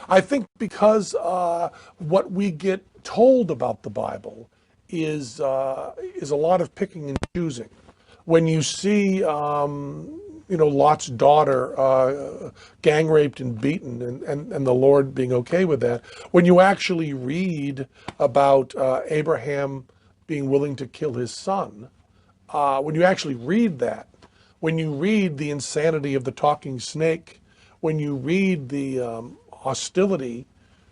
I think because what we get told about the Bible is a lot of picking and choosing. When you see, Lot's daughter gang raped and beaten, and the Lord being okay with that, when you actually read about Abraham being willing to kill his son, when you actually read that, when you read the insanity of the talking snake, when you read the hostility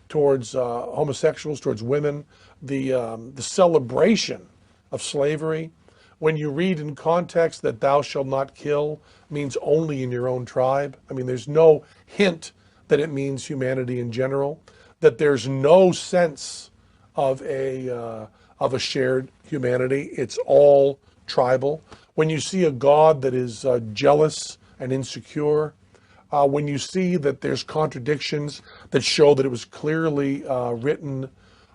towards homosexuals, towards women, the celebration of slavery, when you read in context that thou shalt not kill means only in your own tribe. I mean, there's no hint that it means humanity in general, that there's no sense of a shared humanity. It's all tribal. When you see a God that is jealous and insecure, when you see that there's contradictions that show that it was clearly written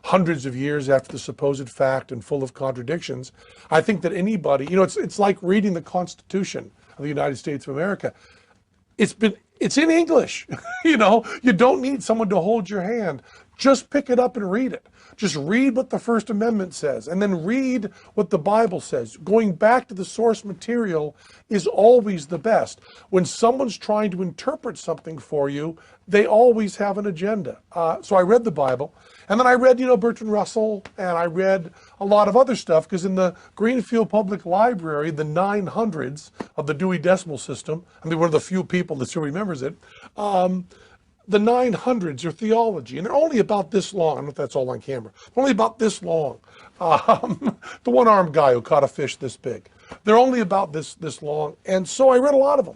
hundreds of years after the supposed fact and full of contradictions, I think that anybody, it's like reading the Constitution of the United States of America. It's in English. You don't need someone to hold your hand. Just pick it up and read it. Just read what the First Amendment says, and then read what the Bible says. Going back to the source material is always the best. When someone's trying to interpret something for you, they always have an agenda. So I read the Bible, and then I read, Bertrand Russell, and I read a lot of other stuff, because in the Greenfield Public Library, the 900s of the Dewey Decimal System, I mean, one of the few people that still remembers it, the 900s are theology, and they're only about this long. I don't know if that's all on camera. They're only about this long. The one-armed guy who caught a fish this big. They're only about this long. And so I read a lot of them.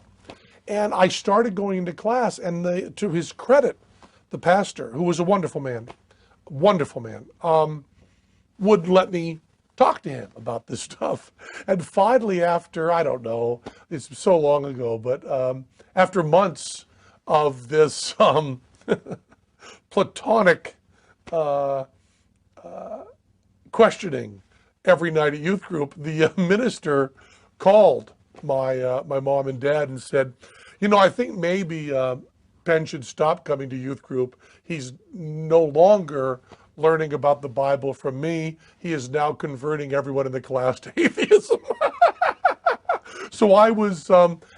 And I started going into class, and to his credit, the pastor, who was a wonderful man, would let me talk to him about this stuff. And finally, after, I don't know, it's so long ago, but after months of this platonic questioning every night at youth group, the minister called my mom and dad and said, I think maybe Ben should stop coming to youth group. He's no longer learning about the Bible from me. He is now converting everyone in the class to atheism. So I was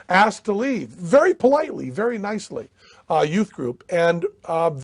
asked to leave, very politely, very nicely, youth group. And